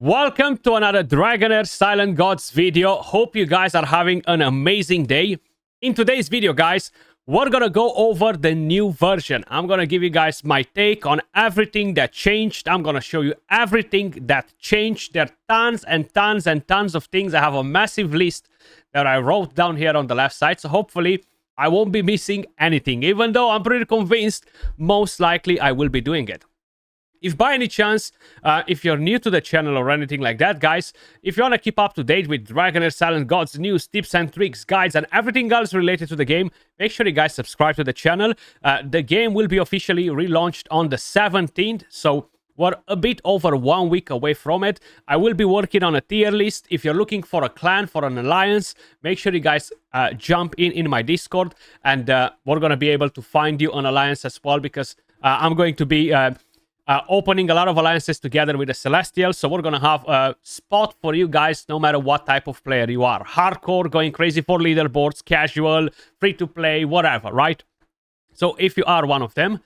Welcome to another Dragonheir Silent Gods video. Hope you guys are having an amazing day. In today's video, guys, we're gonna go over the new version. I'm gonna give you guys my take on everything that changed. I'm gonna show you everything that changed. There are tons and tons and tons of things. I have a massive list that I wrote down here on the left side, so hopefully I won't be missing anything, even though I'm pretty convinced most likely I will be doing it. If by any chance, if you're new to the channel or anything like that, guys, if you want to keep up to date with Dragonheir Silent Gods news, tips and tricks, guides, and everything else related to the game, make sure you guys subscribe to the channel. The game will be officially relaunched on the 17th, so we're a bit over 1 week away from it. I will be working on a tier list. If you're looking for a clan, for an alliance, make sure you guys jump in my Discord, and we're going to be able to find you an alliance as well, because I'm going to be... opening a lot of alliances together with the Celestials, so we're gonna have a spot for you guys no matter what type of player you are. Hardcore, going crazy for leaderboards, casual, free-to-play, whatever, right? So if you are one of them,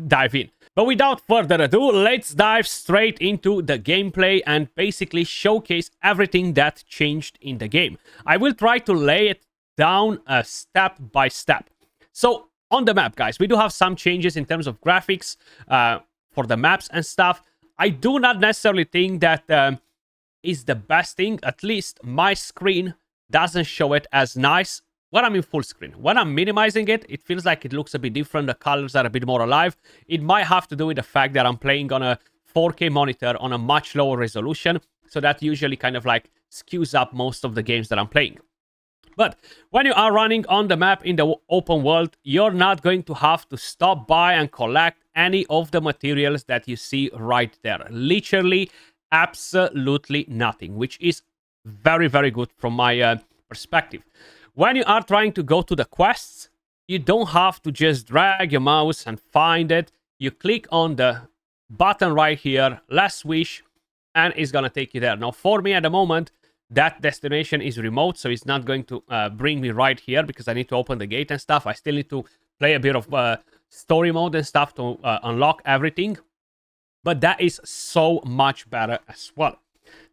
dive in. But without further ado, let's dive straight into the gameplay and basically showcase everything that changed in the game. I will try to lay it down step by step. So on the map, guys, we do have some changes in terms of graphics, for the maps and stuff. I do not necessarily think that is the best thing. At least my screen doesn't show it as nice when I'm in full screen. When I'm minimizing it, it feels like it looks a bit different. The colors are a bit more alive. It might have to do with the fact that I'm playing on a 4K monitor on a much lower resolution, so that usually kind of like skews up most of the games that I'm playing. But when you are running on the map in the open world, you're not going to have to stop by and collect any of the materials that you see right there. Literally, absolutely nothing, which is very, very good from my perspective. When you are trying to go to the quests, you don't have to just drag your mouse and find it. You click on the button right here, last wish, and it's going to take you there. Now, for me at the moment, that destination is remote, so it's not going to bring me right here because I need to open the gate and stuff. I still need to play a bit of story mode and stuff to unlock everything. But that is so much better as well.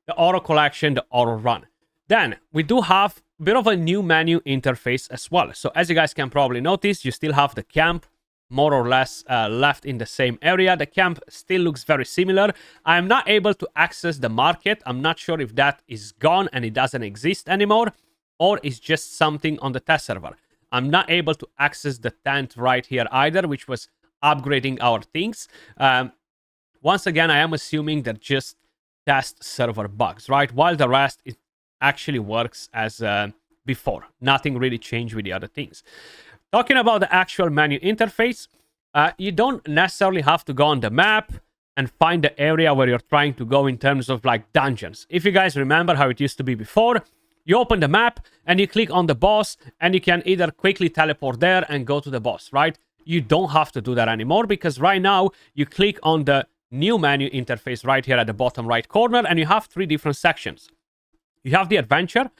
The auto collection, the auto run. Then we do have a bit of a new menu interface as well. So as you guys can probably notice, you still have the camp more or less left in the same area. The camp still looks very similar. I am not able to access the market. I'm not sure if that is gone and it doesn't exist anymore, or it's just something on the test server. I'm not able to access the tent right here either, which was upgrading our things. Once again, I am assuming that just test server bugs, right? While the rest, it actually works as before. Nothing really changed with the other things. Talking about the actual menu interface, you don't necessarily have to go on the map and find the area where you're trying to go in terms of like dungeons. If you guys remember how it used to be before, you open the map and you click on the boss and you can either quickly teleport there and go to the boss, right? You don't have to do that anymore because right now you click on the new menu interface right here at the bottom right corner and you have 3 different sections. You have the adventure,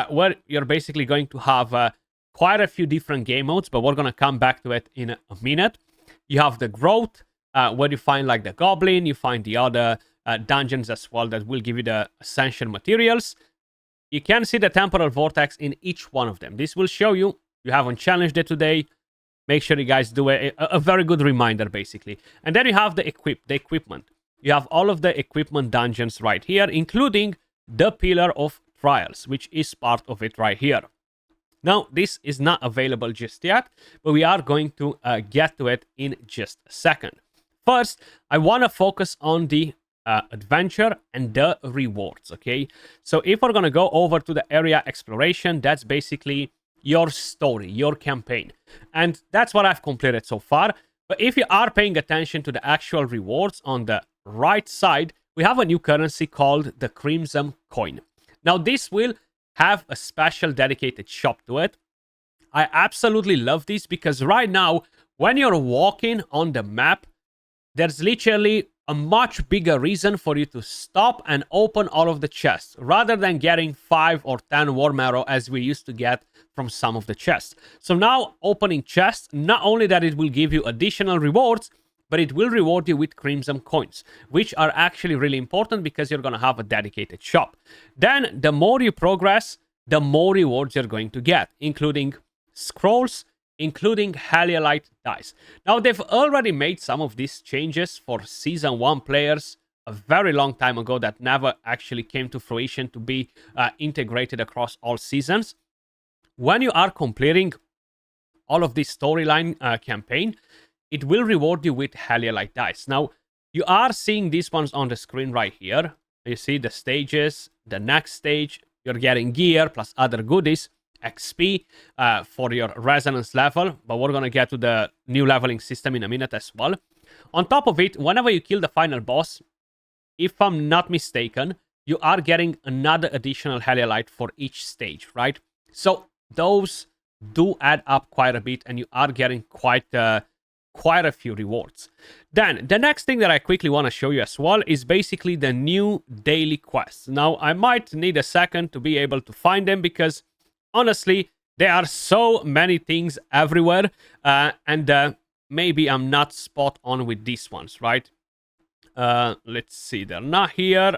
where you're basically going to have quite a few different game modes, but we're going to come back to it in a minute. You have the growth, where you find like the goblin, you find the other dungeons as well that will give you the essential materials. You can see the temporal vortex in each one of them. This will show you haven't challenged it today. Make sure you guys do a very good reminder, basically. And then you have the equipment. You have all of the equipment dungeons right here, including the Pillar of Trials, which is part of it right here. Now, this is not available just yet, but we are going to get to it in just a second. First, I want to focus on the adventure and the rewards, okay? So if we're going to go over to the area exploration, that's basically your story, your campaign. And that's what I've completed so far. But if you are paying attention to the actual rewards on the right side, we have a new currency called the Crimson Coin. Now, this will have a special dedicated shop to it. I absolutely love this because right now, when you're walking on the map, there's literally a much bigger reason for you to stop and open all of the chests rather than getting 5 or 10 warm arrow as we used to get from some of the chests. So now opening chests, not only that it will give you additional rewards, but it will reward you with crimson coins, which are actually really important because you're going to have a dedicated shop. Then the more you progress, the more rewards you're going to get, including scrolls, including Heliolite dice. Now, they've already made some of these changes for Season 1 players a very long time ago that never actually came to fruition to be integrated across all seasons. When you are completing all of this storyline campaign, it will reward you with Heliolite dice. Now, you are seeing these ones on the screen right here. You see the stages, the next stage, you're getting gear plus other goodies, XP for your resonance level, but we're going to get to the new leveling system in a minute as well. On top of it, whenever you kill the final boss, if I'm not mistaken, you are getting another additional Heliolite for each stage, right? So those do add up quite a bit, and you are getting quite a few rewards. Then the next thing that I quickly want to show you as well is basically the new daily quests. Now, I might need a second to be able to find them because honestly, there are so many things everywhere, and maybe I'm not spot on with these ones, right? Let's see, they're not here.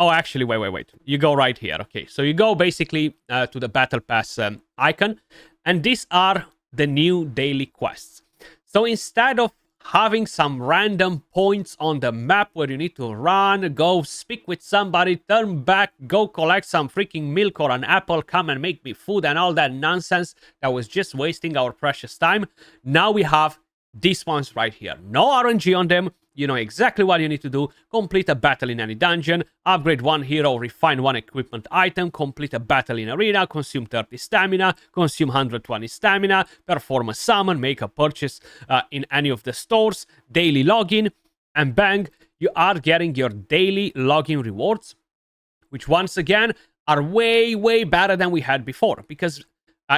Oh, actually, wait. You go right here. Okay, so you go basically to the Battle Pass icon, and these are the new daily quests. So instead of having some random points on the map where you need to run, go speak with somebody, turn back, go collect some freaking milk or an apple, come and make me food and all that nonsense that was just wasting our precious time, now we have these ones right here. No RNG on them. You know exactly what you need to do. Complete a battle in any dungeon, upgrade one hero, refine one equipment item, complete a battle in arena, consume 30 stamina, consume 120 stamina, perform a summon, make a purchase in any of the stores, daily login, and bang, you are getting your daily login rewards, which once again are way better than we had before. Because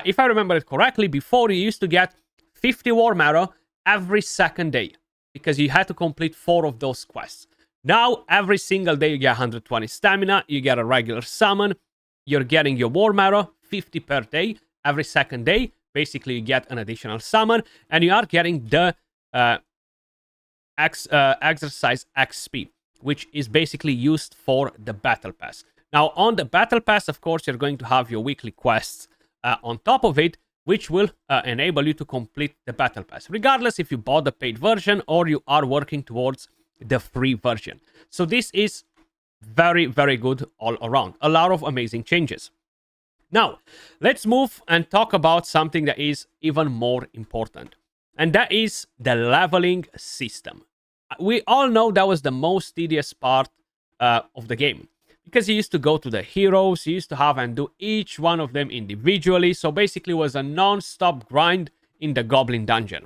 if I remember it correctly, before you used to get 50 war marrow every second day, because you had to complete 4 of those quests. Now, every single day you get 120 stamina, you get a regular summon, you're getting your war marrow, 50 per day. Every second day, basically you get an additional summon, and you are getting the exercise XP, which is basically used for the Battle Pass. Now, on the Battle Pass, of course, you're going to have your weekly quests on top of it, which will enable you to complete the Battle Pass, regardless if you bought the paid version or you are working towards the free version. So this is very good all around. A lot of amazing changes. Now, let's move and talk about something that is even more important, and that is the leveling system. We all know that was the most tedious part of the game, because you used to go to the heroes, you used to have and do each one of them individually. So basically it was a non-stop grind in the Goblin Dungeon.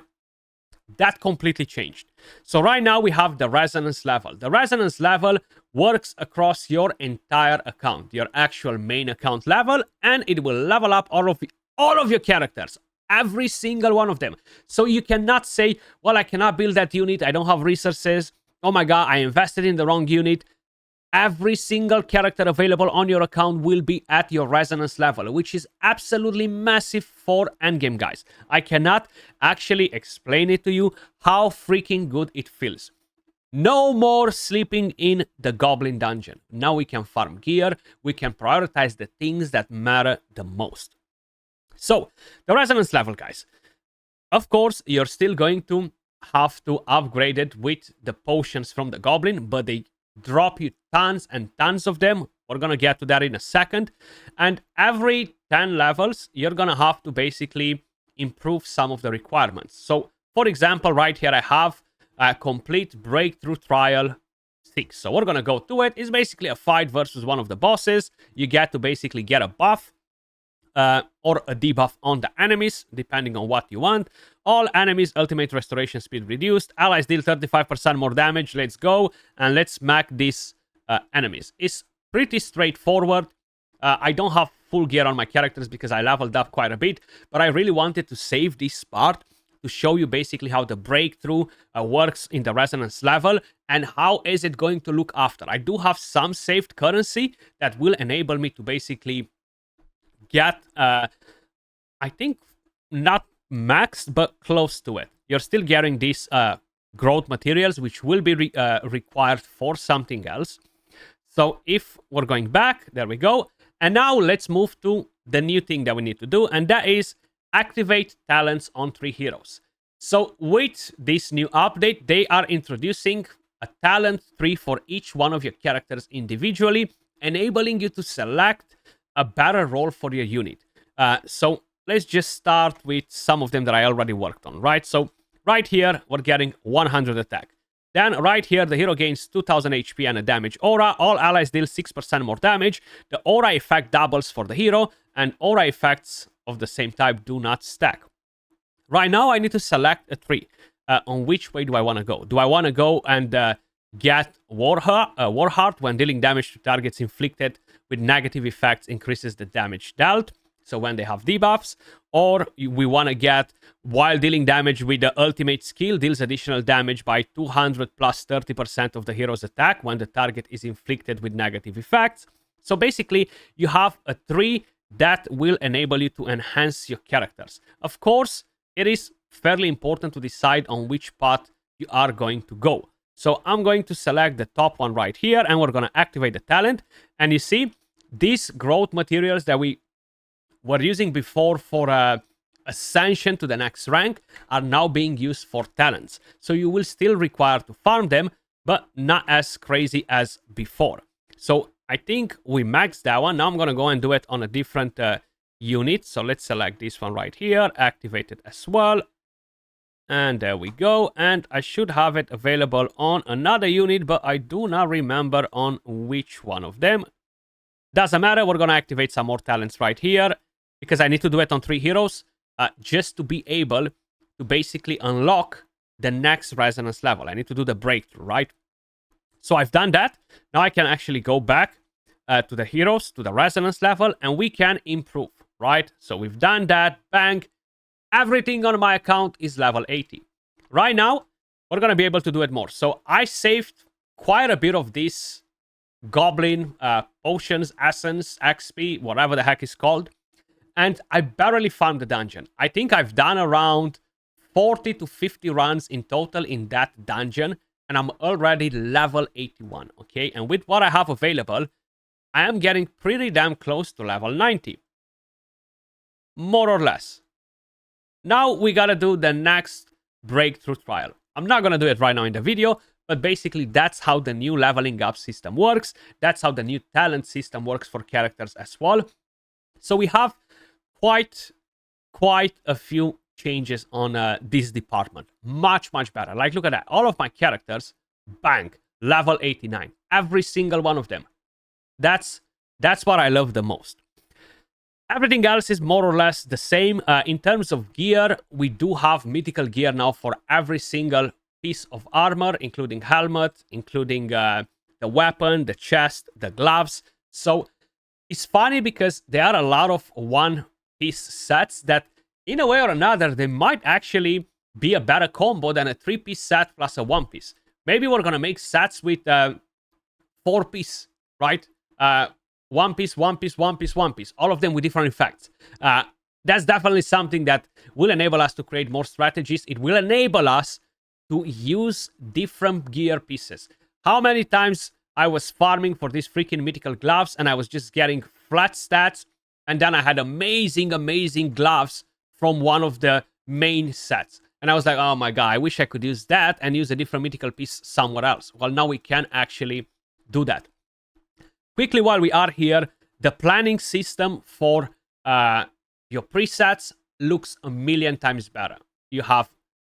That completely changed. So right now we have the resonance level. The resonance level works across your entire account, your actual main account level, and it will level up all of your characters. Every single one of them. So you cannot say, well, I cannot build that unit, I don't have resources, oh my god, I invested in the wrong unit. Every single character available on your account will be at your resonance level, which is absolutely massive for endgame, guys. I cannot actually explain it to you how freaking good it feels. No more sleeping in the Goblin Dungeon. Now we can farm gear, we can prioritize the things that matter the most. So, the resonance level, guys. Of course, you're still going to have to upgrade it with the potions from the Goblin, but they drop you tons and tons of them. We're gonna get to that in a second. And every 10 levels, you're gonna have to basically improve some of the requirements. So, for example, right here I have a complete Breakthrough Trial 6. So we're gonna go to it. It's basically a fight versus one of the bosses. You get to basically get a buff or a debuff on the enemies, depending on what you want. All enemies, ultimate restoration speed reduced. Allies deal 35% more damage. Let's go, and let's smack these enemies. It's pretty straightforward. I don't have full gear on my characters because I leveled up quite a bit, but I really wanted to save this part to show you basically how the breakthrough works in the resonance level and how is it going to look after. I do have some saved currency that will enable me to basically get, I think, not maxed, but close to it. you're still getting these growth materials, which will be required for something else. So if we're going back, there we go. And now let's move to the new thing that we need to do, and that is activate talents on 3 heroes. So with this new update, they are introducing a talent tree for each one of your characters individually, enabling you to select a better role for your unit. So let's just start with some of them that I already worked on, right? So right here, we're getting 100 attack. Then right here, the hero gains 2000 HP and a damage aura. All allies deal 6% more damage. The aura effect doubles for the hero, and aura effects of the same type do not stack. Right now, I need to select a tree. On which way do I want to go? Do I want to go and get Warheart when dealing damage to targets inflicted with negative effects increases the damage dealt? So when they have debuffs, or we want to get while dealing damage with the ultimate skill deals additional damage by 200 plus 30% of the hero's attack when the target is inflicted with negative effects. So basically, you have a tree that will enable you to enhance your characters. Of course, it is fairly important to decide on which path you are going to go. So I'm going to select the top one right here, and we're going to activate the talent. And you see, these growth materials that we were using before for ascension to the next rank are now being used for talents. So you will still require to farm them, but not as crazy as before. So I think we maxed that one. Now I'm going to go and do it on a different unit. So let's select this one right here, activate it as well. And there we go. And I should have it available on another unit, but I do not remember on which one of them. Doesn't matter. We're going to activate some more talents right here, because I need to do it on 3 heroes just to be able to basically unlock the next resonance level. I need to do the breakthrough, right? So I've done that. Now I can actually go back to the heroes, to the resonance level, and we can improve, right? So we've done that. Bang. Everything on my account is level 80. Right now, we're going to be able to do it more. So I saved quite a bit of this goblin potions, essence, XP, whatever the heck is called. And I barely found the dungeon. I think I've done around 40 to 50 runs in total in that dungeon. And I'm already level 81, okay? And with what I have available, I am getting pretty damn close to level 90. More or less. Now we gotta do the next breakthrough trial. I'm not gonna do it right now in the video, but basically that's how the new leveling up system works. That's how the new talent system works for characters as well. So we have quite a few changes on this department. Much better. Like, look at that. All of my characters, bang, level 89. Every single one of them. That's what I love the most. Everything else is more or less the same. In terms of gear, we do have mythical gear now for every single piece of armor, including helmet, including the weapon, the chest, the gloves. So it's funny because there are a lot of one-piece sets that, in a way or another, they might actually be a better combo than a 3-piece set plus a 1-piece. Maybe we're going to make sets with 4-piece, right? 1-piece, 1-piece, 1-piece, 1-piece. All of them with different effects. That's definitely something that will enable us to create more strategies. It will enable us to use different gear pieces. How many times I was farming for these freaking mythical gloves and I was just getting flat stats, and then I had amazing gloves from one of the main sets. And I was like, oh my god, I wish I could use that and use a different mythical piece somewhere else. Well, now we can actually do that. Quickly, while we are here, the planning system for your presets looks a million times better. You have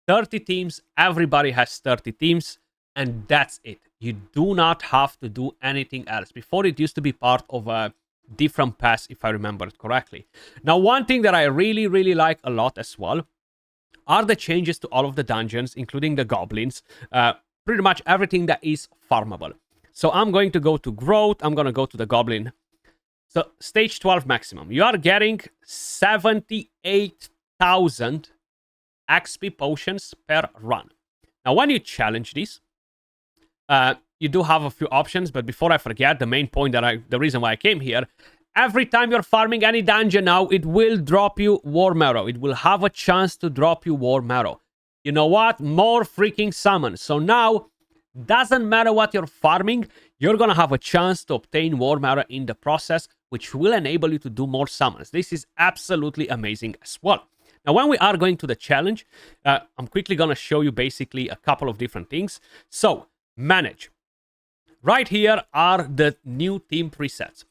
30 teams, everybody has 30 teams, and that's it. You do not have to do anything else. Before, it used to be part of a different pass, if I remember it correctly. Now, one thing that I really like a lot as well are the changes to all of the dungeons, including the goblins. Pretty much everything that is farmable. So I'm going to go to growth. I'm going to go to the goblin. So stage 12 maximum. You are getting 78,000 XP potions per run. Now, when you challenge this, you do have a few options. But before I forget, the main point the reason why I came here, every time you're farming any dungeon now, it will drop you War Marrow. It will have a chance to drop you War Marrow. you know what? More freaking summons. So now, doesn't matter what you're farming, you're gonna have a chance to obtain war matter in the process, which will enable you to do more summons. This is absolutely amazing as well. Now, when we are going to the challenge, I'm quickly gonna show you basically a couple of different things. So, manage. Right here are the new team presets.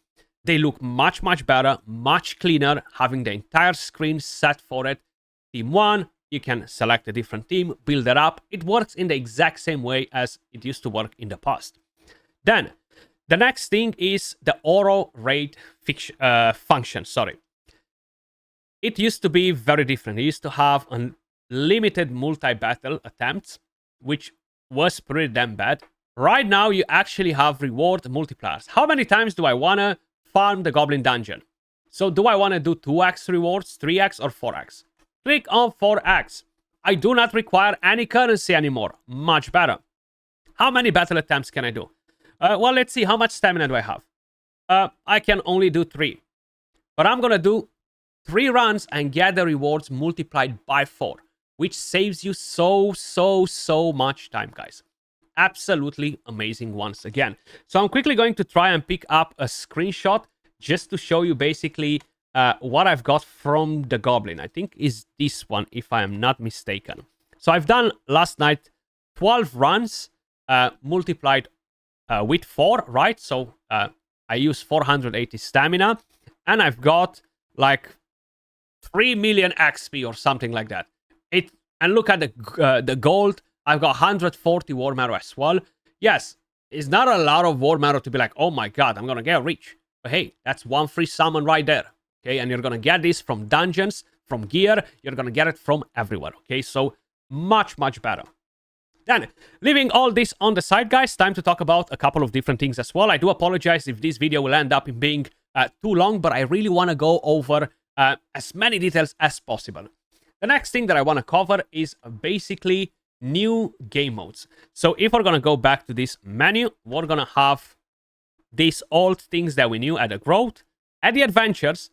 They look much, much better, much cleaner, having the entire screen set for it. Team 1, you can select a different team, build it up. It works in the exact same way as it used to work in the past. Then, the next thing is the auto raid function. It used to be very different. It used to have unlimited multi-battle attempts, which was pretty damn bad. Right now, you actually have reward multipliers. How many times do I want to farm the Goblin Dungeon? So do I want to do 2x rewards, 3x, or 4x? Click on 4x. I do not require any currency anymore. Much better. How many battle attempts can I do? Well, let's see. How much stamina do I have? I can only do 3. But I'm going to do 3 runs and get the rewards multiplied by 4, which saves you so much time, guys. Absolutely amazing once again. So I'm quickly going to try and pick up a screenshot just to show you basically what I've got from the Goblin. I think is this one, if I am not mistaken. So I've done last night 12 runs multiplied with 4, right? So I use 480 stamina, and I've got like 3 million XP or something like that. And look at the gold. I've got 140 war matter as well. Yes, it's not a lot of war matter to be like, oh my god, I'm gonna get rich. But hey, that's one free summon right there. Okay, and you're gonna get this from dungeons, from gear. You're gonna get it from everywhere. Okay, so much better. Then, leaving all this on the side, guys, time to talk about a couple of different things as well. I do apologize if this video will end up in being too long, but I really want to go over as many details as possible. The next thing that I want to cover is basically new game modes. So if we're going to go back to this menu, we're going to have these old things that we knew at the growth. At the adventures,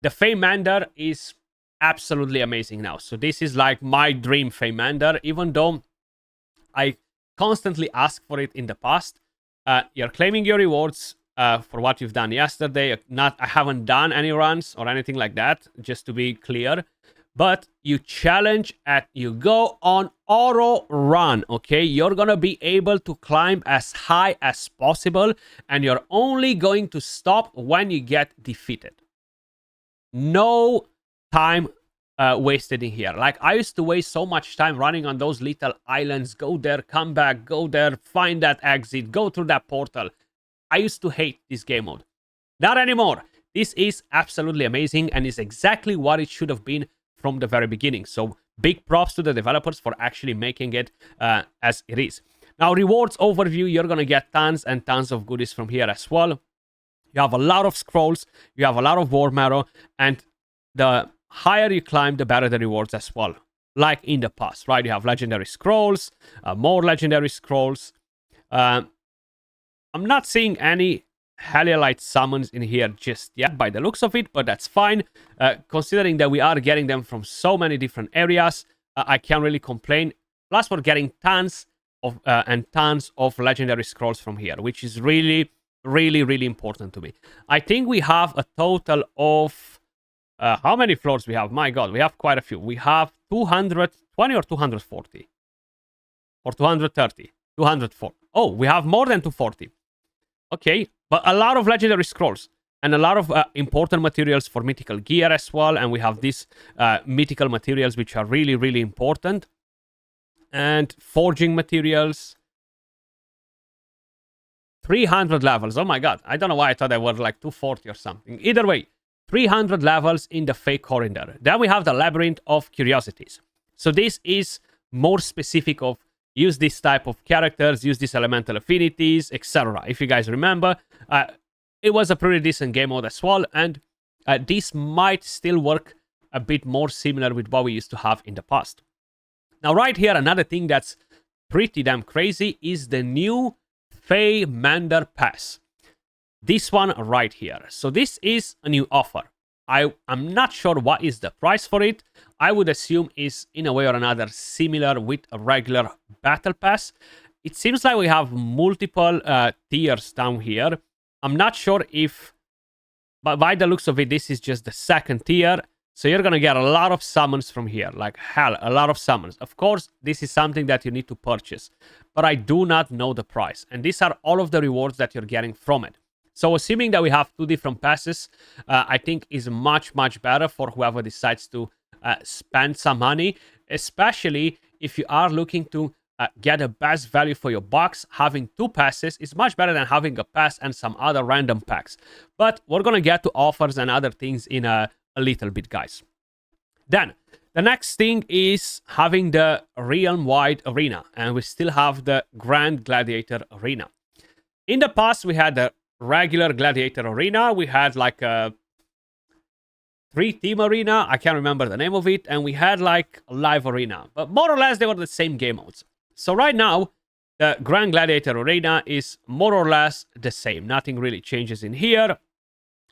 the Feymander is absolutely amazing now. So this is like my dream Feymander, even though I constantly ask for it in the past. You're claiming your rewards for what you've done yesterday. I haven't done any runs or anything like that, just to be clear. But you challenge you go on auto run, okay? You're gonna be able to climb as high as possible, and you're only going to stop when you get defeated. No time wasted in here. Like, I used to waste so much time running on those little islands. Go there, come back, go there, find that exit, go through that portal. I used to hate this game mode. Not anymore. This is absolutely amazing, and is exactly what it should have been from the very beginning. So big props to the developers for actually making it as it is. Now, rewards overview, you're going to get tons and tons of goodies from here as well. You have a lot of scrolls, you have a lot of war marrow, and the higher you climb, the better the rewards as well. Like in the past, right? You have legendary scrolls, more legendary scrolls. I'm not seeing any Heliolite summons in here just yet by the looks of it, but that's fine. Considering that we are getting them from so many different areas, I can't really complain. Plus, we're getting tons of legendary scrolls from here, which is really important to me. I think we have a total of how many floors we have? My god, we have quite a few. We have 220 or 240 or 230, 204. Oh, we have more than 240. Okay, but a lot of legendary scrolls and a lot of important materials for mythical gear as well. And we have these mythical materials, which are really important. And forging materials. 300 levels. Oh my god. I don't know why I thought they were like 240 or something. Either way, 300 levels in the Fey Corridor. Then we have the Labyrinth of Curiosities. So this is more specific of use this type of characters, use these elemental affinities, etc. If you guys remember, it was a pretty decent game mode as well, and this might still work a bit more similar with what we used to have in the past. Now, right here, another thing that's pretty damn crazy is the new Feymander Pass. This one right here. So this is a new offer. I'm not sure what is the price for it. I would assume is in a way or another similar with a regular battle pass. It seems like we have multiple tiers down here. I'm not sure if, but by the looks of it, this is just the second tier. So you're going to get a lot of summons from here. Like hell, a lot of summons. Of course, this is something that you need to purchase. But I do not know the price. And these are all of the rewards that you're getting from it. So assuming that we have two different passes, I think is much, much better for whoever decides to spend some money. Especially if you are looking to get the best value for your bucks. Having two passes is much better than having a pass and some other random packs. But we're going to get to offers and other things in a little bit, guys. Then the next thing is having the realm-wide arena, and we still have the Grand Gladiator Arena. In the past, we had the regular Gladiator Arena. We had like a 3-team arena. I can't remember the name of it, and we had like a live arena, but more or less they were the same game modes. So right now, the Grand Gladiator Arena is more or less the same. Nothing really changes in here.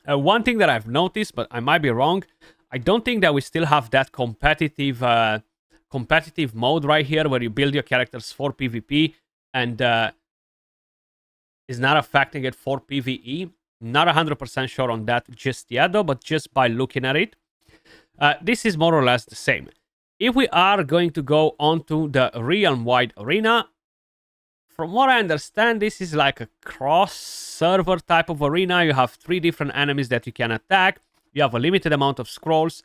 One thing that I've noticed, but I might be wrong, I don't think that we still have that competitive mode right here where you build your characters for PvP and is not affecting it for PvE. Not 100% sure on that just yet though, but just by looking at it, this is more or less the same. If we are going to go onto the realm-wide arena, from what I understand, this is like a cross-server type of arena. You have 3 different enemies that you can attack. You have a limited amount of scrolls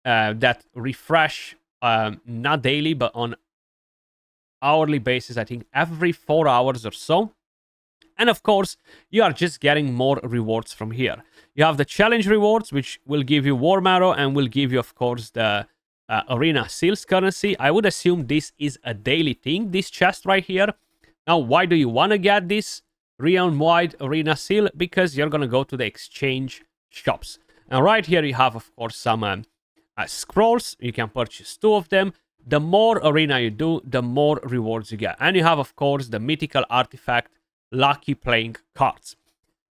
that refresh not daily, but on hourly basis, I think every 4 hours or so. And of course, you are just getting more rewards from here. You have the challenge rewards, which will give you War Marrow and will give you, of course, the Arena Seals currency. I would assume this is a daily thing, this chest right here. Now, why do you want to get this realm-wide Arena Seal? Because you're going to go to the exchange shops. And right here you have, of course, some scrolls. You can purchase 2 of them. The more arena you do, the more rewards you get. And you have, of course, the mythical artifact lucky playing cards.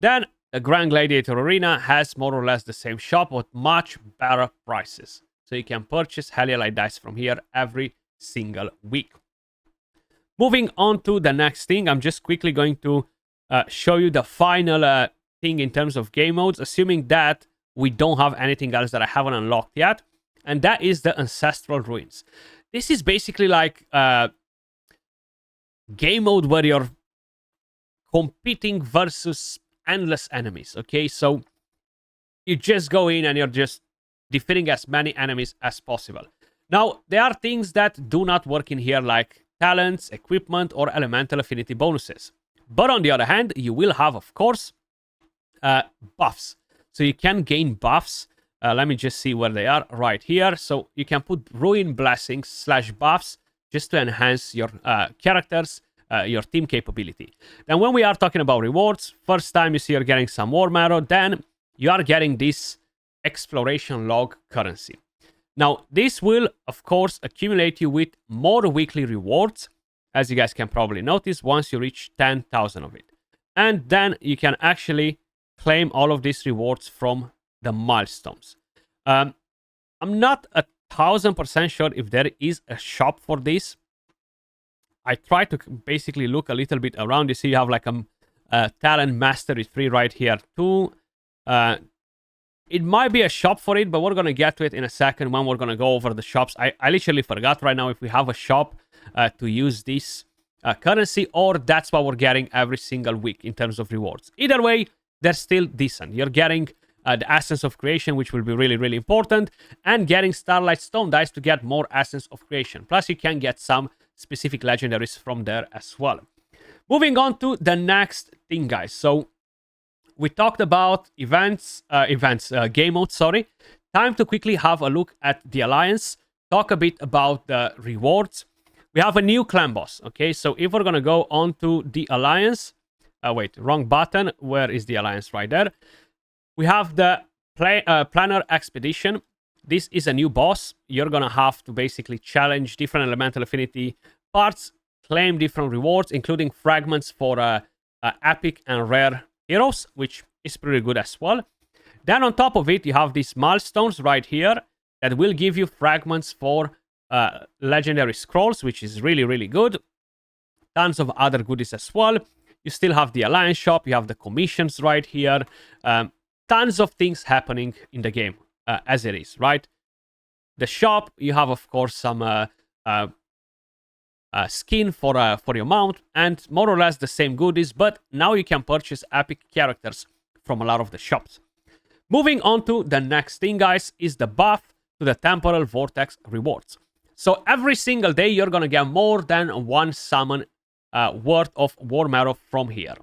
Then the Grand Gladiator Arena has more or less the same shop with much better prices. So you can purchase Helialite dice from here every single week. Moving on to the next thing, I'm just quickly going to show you the final thing in terms of game modes, assuming that we don't have anything else that I haven't unlocked yet. And that is the Ancestral Ruins. This is basically like game mode where you're competing versus endless enemies, okay? So you just go in and you're just defeating as many enemies as possible. Now, there are things that do not work in here, like talents, equipment, or elemental affinity bonuses. But on the other hand, you will have, of course, buffs. So you can gain buffs. Let me just see where they are right here. So you can put Ruin Blessings / buffs just to enhance your characters, your team capability. Then when we are talking about rewards, first time you see you're getting some War Marrow, then you are getting this exploration log currency. Now, this will, of course, accumulate you with more weekly rewards, as you guys can probably notice, once you reach 10,000 of it. And then you can actually claim all of these rewards from the milestones. I'm not 1000% sure if there is a shop for this. I tried to basically look a little bit around. You see you have like a talent mastery 3 right here too. It might be a shop for it, but we're going to get to it in a second when we're going to go over the shops. I literally forgot right now if we have a shop to use this currency, or that's what we're getting every single week in terms of rewards. Either way, they're still decent. You're getting the Essence of Creation, which will be really, really important, and getting Starlight Stone dice to get more Essence of Creation. Plus, you can get some specific legendaries from there as well. Moving on to the next thing, guys. So we talked about game mode, sorry. Time to quickly have a look at the Alliance, talk a bit about the rewards. We have a new clan boss, okay? So if we're going to go on to the Alliance, wait, wrong button. Where is the Alliance? Right there. We have the Planner Expedition. This is a new boss. You're going to have to basically challenge different elemental affinity parts, claim different rewards, including fragments for epic and rare heroes, which is pretty good as well. Then on top of it, you have these milestones right here that will give you fragments for legendary scrolls, which is really, really good. Tons of other goodies as well. You still have the Alliance shop. You have the commissions right here. Tons of things happening in the game as it is, right? The shop, you have, of course, some skin for your mount, and more or less the same goodies, but now you can purchase epic characters from a lot of the shops. Moving on to the next thing, guys, is the buff to the temporal vortex rewards. So every single day, you're gonna get more than one summon worth of Warm Arrow from here.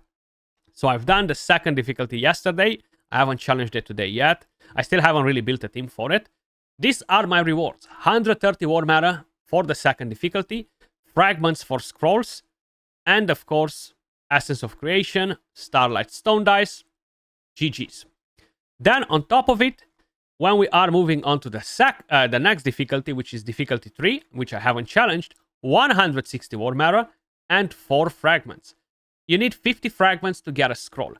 So I've done the second difficulty yesterday. I haven't challenged it today yet. I still haven't really built a team for it. These are my rewards. 130 Warm Arrow for the second difficulty, fragments for scrolls, and of course, Essence of Creation, Starlight Stone Dice, GG's. Then on top of it, when we are moving on to the next difficulty, which is difficulty 3, which I haven't challenged, 160 Warm Arrow and 4 fragments. You need 50 fragments to get a scroll.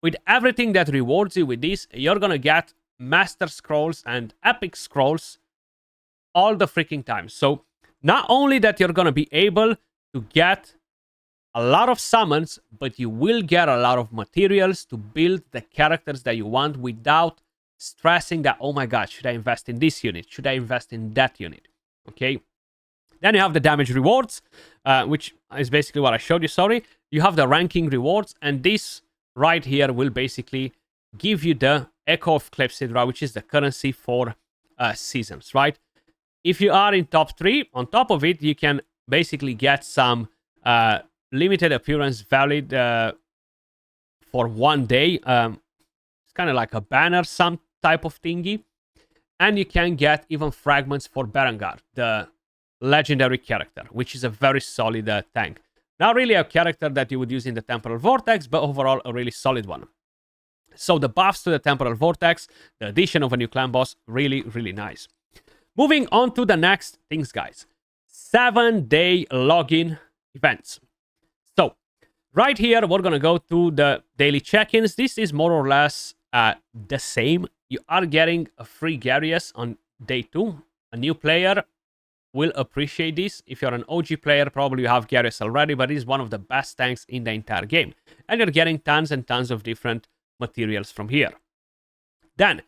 With everything that rewards you with this, you're gonna get Master Scrolls and Epic Scrolls all the freaking time. So not only that you're gonna be able to get a lot of summons, but you will get a lot of materials to build the characters that you want without stressing that, oh my god, should I invest in this unit? Should I invest in that unit? Okay. Then you have the damage rewards, which is basically what I showed you, sorry. You have the ranking rewards, and this right here will basically give you the Echo of Clepsydra, which is the currency for seasons, right? If you are in top 3, on top of it, you can basically get some limited appearance valid for 1 day. It's kind of like a banner, some type of thingy. And you can get even fragments for Berengar, the legendary character, which is a very solid tank. Not really a character that you would use in the Temporal Vortex, but overall a really solid one. So the buffs to the Temporal Vortex, the addition of a new clan boss, really, really nice. Moving on to the next things, guys. 7-day login events. So right here, we're going to go to the daily check-ins. This is more or less the same. You are getting a free Garius on day 2. A new player will appreciate this. If you're an OG player, probably you have Garius already, but he's one of the best tanks in the entire game. And you're getting tons and tons of different materials from here. Then,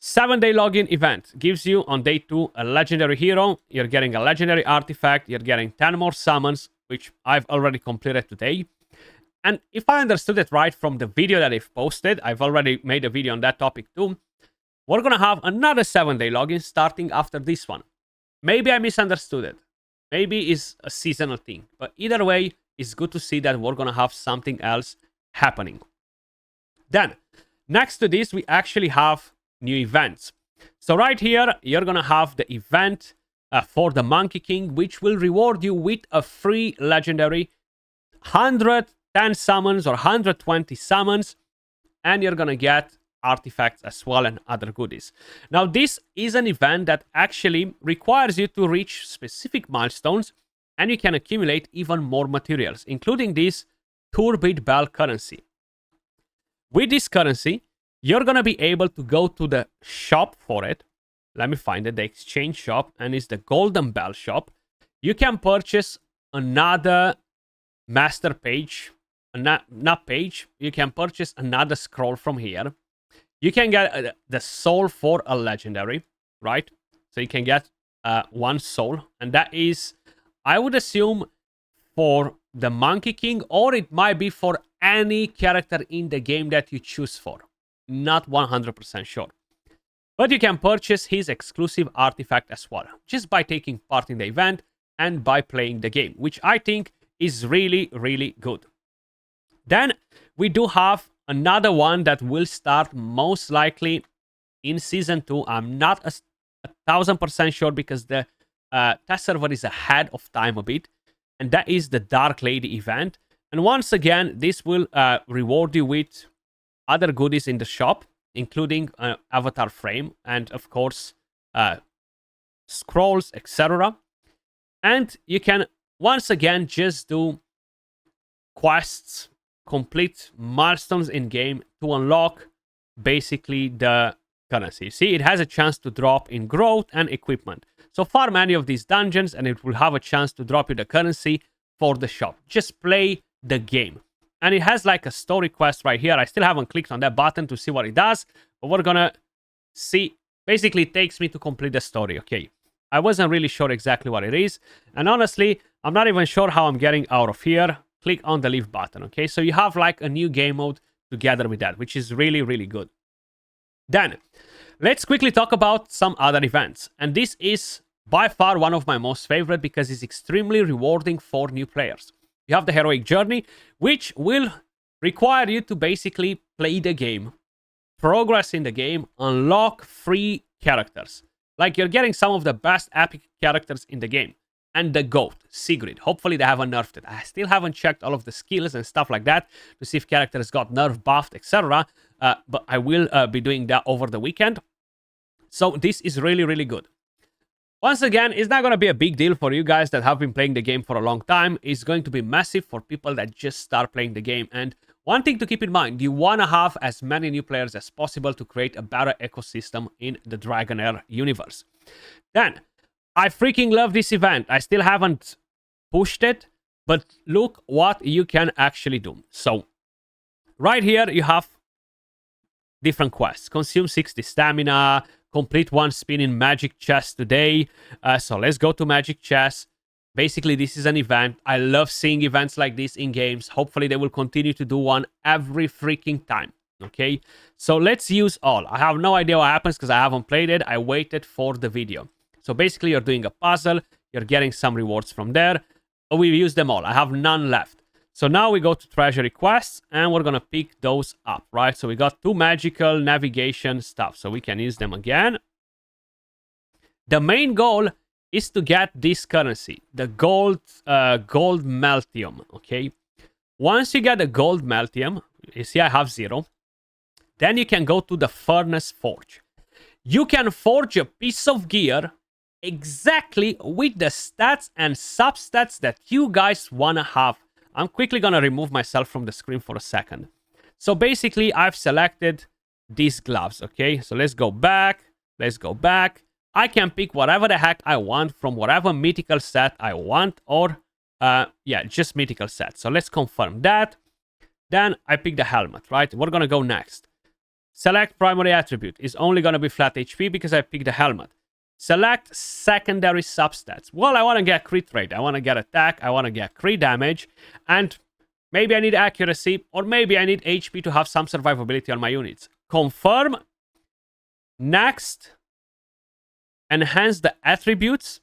7-day login event gives you on day 2 a legendary hero. You're getting a legendary artifact. You're getting 10 more summons, which I've already completed today. And if I understood it right from the video that I've posted, I've already made a video on that topic too. We're going to have another 7-day login starting after this one. Maybe I misunderstood it. Maybe it's a seasonal thing. But either way, it's good to see that we're going to have something else happening. Then, next to this, we actually have new events. So right here, you're going to have the event for the Monkey King, which will reward you with a free legendary 110 summons or 120 summons. And you're going to get artifacts as well and other goodies. Now, this is an event that actually requires you to reach specific milestones, and you can accumulate even more materials, including this Turbid Bell currency. With this currency, you're going to be able to go to the shop for it. Let me find it, the exchange shop, and it's the Golden Bell shop. You can purchase another master page, not page, you can purchase another scroll from here. You can get the soul for a legendary, right? So you can get 1 soul, and that is, I would assume, for the Monkey King, or it might be for any character in the game that you choose for. Not 100% sure. But you can purchase his exclusive artifact as well, just by taking part in the event and by playing the game, which I think is really, really good. Then we do have another one that will start most likely in Season 2. I'm not 1000% sure because the test server is ahead of time a bit. And that is the Dark Lady event. And once again, this will reward you with other goodies in the shop, including avatar frame and, of course, scrolls, etc. And you can, once again, just do quests, complete milestones in game to unlock basically the currency. See, it has a chance to drop in growth and equipment. So farm any of these dungeons and it will have a chance to drop you the currency for the shop. Just play the game. And it has like a story quest right here. I still haven't clicked on that button to see what it does, but we're gonna see. Basically, it takes me to complete the story, okay? I wasn't really sure exactly what it is. And honestly, I'm not even sure how I'm getting out of here. Click on the leave button, okay? So you have like a new game mode together with that, which is really, really good. Then, let's quickly talk about some other events. And this is by far one of my most favorite because it's extremely rewarding for new players. You have the Heroic Journey, which will require you to basically play the game, progress in the game, unlock free characters. Like you're getting some of the best epic characters in the game. And the GOAT, Sigrid. Hopefully they haven't nerfed it. I still haven't checked all of the skills and stuff like that to see if characters got nerf, buffed, etc. But I will be doing that over the weekend. So this is really, really good. Once again, it's not going to be a big deal for you guys that have been playing the game for a long time. It's going to be massive for people that just start playing the game. And one thing to keep in mind, you want to have as many new players as possible to create a better ecosystem in the Dragonheir universe. Then, I freaking love this event. I still haven't pushed it, but look what you can actually do. So, right here you have different quests. Consume 60 stamina, complete 1 spin in magic chest today. So let's go to magic chest. Basically, this is an event. I love seeing events like this in games. Hopefully, they will continue to do one every freaking time. Okay, so let's use all. I have no idea what happens because I haven't played it. I waited for the video. So basically, you're doing a puzzle. You're getting some rewards from there. We've used them all. I have none left. So now we go to treasury quests and we're going to pick those up, right? So we got 2 magical navigation stuff. So we can use them again. The main goal is to get this currency, the gold meltium, okay? Once you get the gold meltium, you see I have 0. Then you can go to the furnace forge. You can forge a piece of gear exactly with the stats and substats that you guys want to have. I'm quickly going to remove myself from the screen for a second. So basically, I've selected these gloves, okay? So let's go back. Let's go back. I can pick whatever the heck I want from whatever mythical set I want or, yeah, just mythical set. So let's confirm that. Then I pick the helmet, right? We're going to go next. Select primary attribute. Is only going to be flat HP because I picked the helmet. Select secondary substats. Well, I want to get crit rate. I want to get attack. I want to get crit damage. And maybe I need accuracy. Or maybe I need HP to have some survivability on my units. Confirm. Next. Enhance the attributes.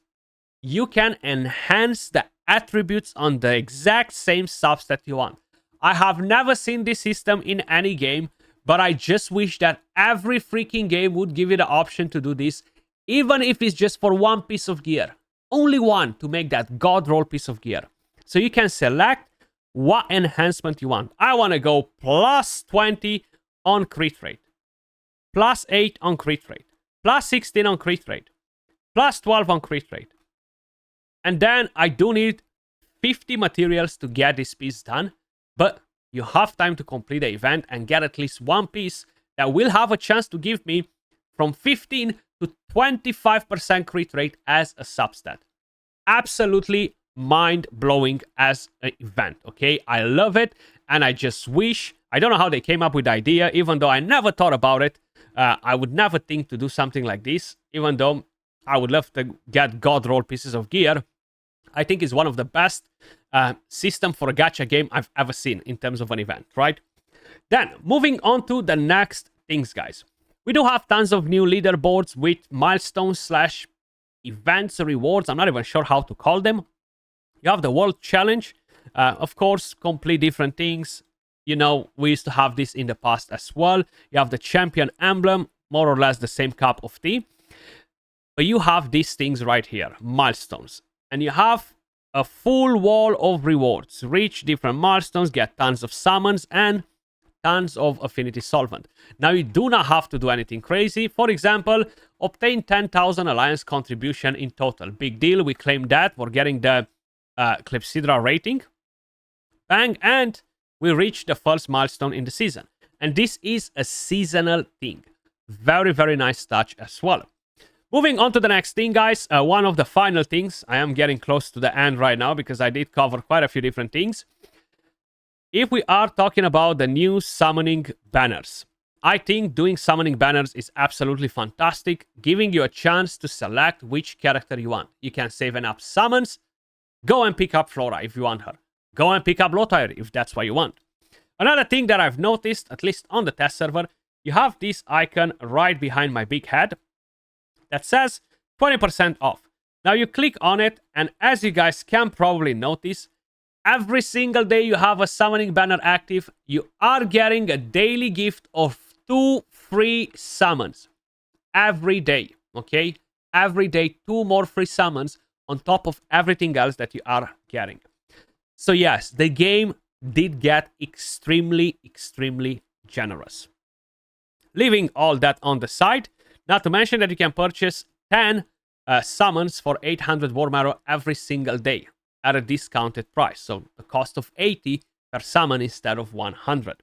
You can enhance the attributes on the exact same substat you want. I have never seen this system in any game. But I just wish that every freaking game would give you the option to do this. Even if it's just for 1 piece of gear. Only one to make that god roll piece of gear. So you can select what enhancement you want. I want to go plus 20 on crit rate. Plus 8 on crit rate. Plus 16 on crit rate. Plus 12 on crit rate. And then I do need 50 materials to get this piece done. But you have time to complete the event and get at least 1 piece that will have a chance to give me from 15 to 25% crit rate as a substat. Absolutely mind-blowing as an event, okay? I love it, and I just wish... I don't know how they came up with the idea, even though I never thought about it. I would never think to do something like this, even though I would love to get god roll pieces of gear. I think it's one of the best system for a gacha game I've ever seen in terms of an event, right? Then, moving on to the next things, guys. We do have tons of new leaderboards with milestones / events, rewards. I'm not even sure how to call them. You have the World Challenge. Of course, complete different things. You know, we used to have this in the past as well. You have the Champion Emblem, more or less the same cup of tea. But you have these things right here, milestones. And you have a full wall of rewards. Reach different milestones, get tons of summons, and tons of affinity solvent. Now, you do not have to do anything crazy. For example, obtain 10,000 alliance contribution in total. Big deal. We claim that. We're getting the Clepsydra rating. Bang. And we reached the first milestone in the season. And this is a seasonal thing. Very, very nice touch as well. Moving on to the next thing, guys. One of the final things. I am getting close to the end right now because I did cover quite a few different things. If we are talking about the new summoning banners, I think doing summoning banners is absolutely fantastic, giving you a chance to select which character you want. You can save enough summons. Go and pick up Flora if you want her. Go and pick up Lothar if that's what you want. Another thing that I've noticed, at least on the test server, you have this icon right behind my big head that says 20% off. Now you click on it, and as you guys can probably notice, every single day you have a summoning banner active, you are getting a daily gift of 2 free summons. Every day, okay? Every day, 2 more free summons on top of everything else that you are getting. So yes, the game did get extremely, extremely generous. Leaving all that on the side, not to mention that you can purchase 10 summons for 800 War Marrow every single day at a discounted price. So the cost of 80 per summon instead of 100.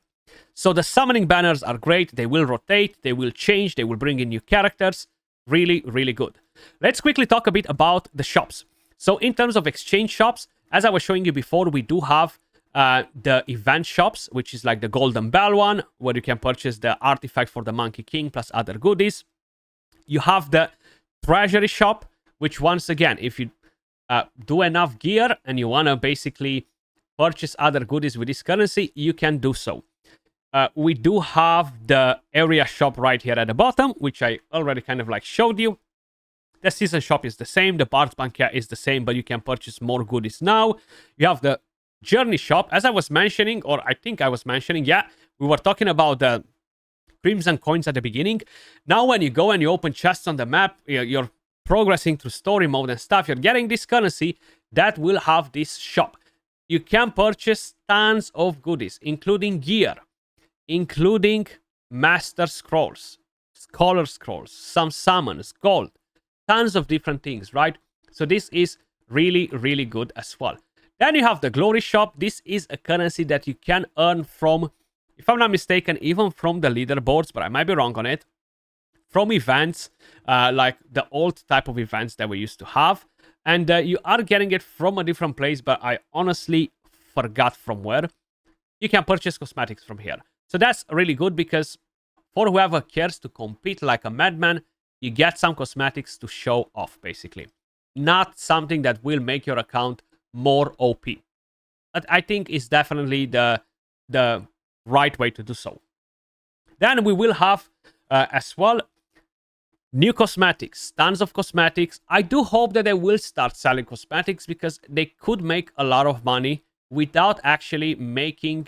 So the summoning banners are great. They will rotate, they will change, they will bring in new characters. Really, really good. Let's quickly talk a bit about the shops. So in terms of exchange shops, as I was showing you before, we do have the event shops, which is like the Golden Bell one, where you can purchase the artifact for the Monkey King plus other goodies. You have the Treasury shop, which once again, if you do enough gear and you want to basically purchase other goodies with this currency, you can do so. We do have the area shop right here at the bottom, which I already kind of like showed you. The season shop is the same, the Bard's Banquet is the same, but you can purchase more goodies now. You have the Journey shop, as I was mentioning, or I think I was mentioning, yeah, we were talking about the Crimson coins at the beginning. Now when you go and you open chests on the map, you're progressing through story mode and stuff, you're getting this currency that will have this shop. You can purchase tons of goodies, including gear, including Master Scrolls, Scholar Scrolls, some summons, gold, tons of different things, right? So this is really, really good as well. Then you have the Glory shop. This is a currency that you can earn from, if I'm not mistaken, even from the leaderboards, but I might be wrong on it, from events, like the old type of events that we used to have. And you are getting it from a different place, but I honestly forgot from where. You can purchase cosmetics from here. So that's really good because for whoever cares to compete like a madman, you get some cosmetics to show off, basically. Not something that will make your account more OP. But I think is definitely the right way to do so. Then we will have as well new cosmetics, tons of cosmetics. I do hope that they will start selling cosmetics because they could make a lot of money without actually making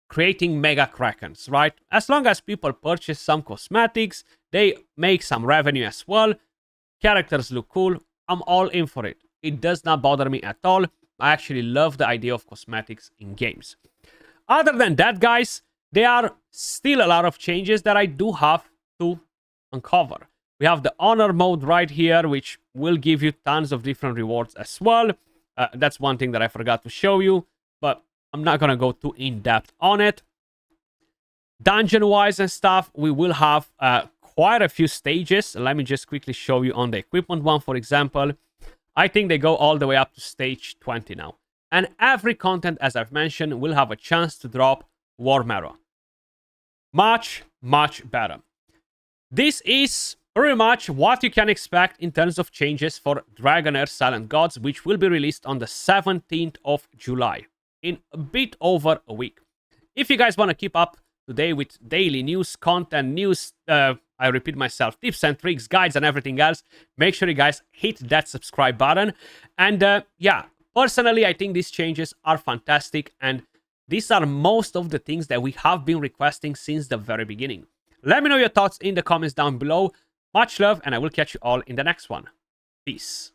creating mega krakens, right? As long as people purchase some cosmetics, they make some revenue as well. Characters look cool. I'm all in for it. It does not bother me at all. I actually love the idea of cosmetics in games. Other than that, guys, there are still a lot of changes that I do have to uncover. We have the honor mode right here, which will give you tons of different rewards as well. That's one thing that I forgot to show you, but I'm not going to go too in-depth on it. Dungeon-wise and stuff, we will have quite a few stages. Let me just quickly show you on the equipment one, for example. I think they go all the way up to stage 20 now. And every content, as I've mentioned, will have a chance to drop War Marrow. Much, much better. This is pretty much what you can expect in terms of changes for Dragonheir Silent Gods, which will be released on the 17th of July, in a bit over a week. If you guys want to keep up to date with daily news, content, news, I repeat myself, tips and tricks, guides, and everything else, make sure you guys hit that subscribe button. And yeah, personally, I think these changes are fantastic, and these are most of the things that we have been requesting since the very beginning. Let me know your thoughts in the comments down below. Much love, and I will catch you all in the next one. Peace.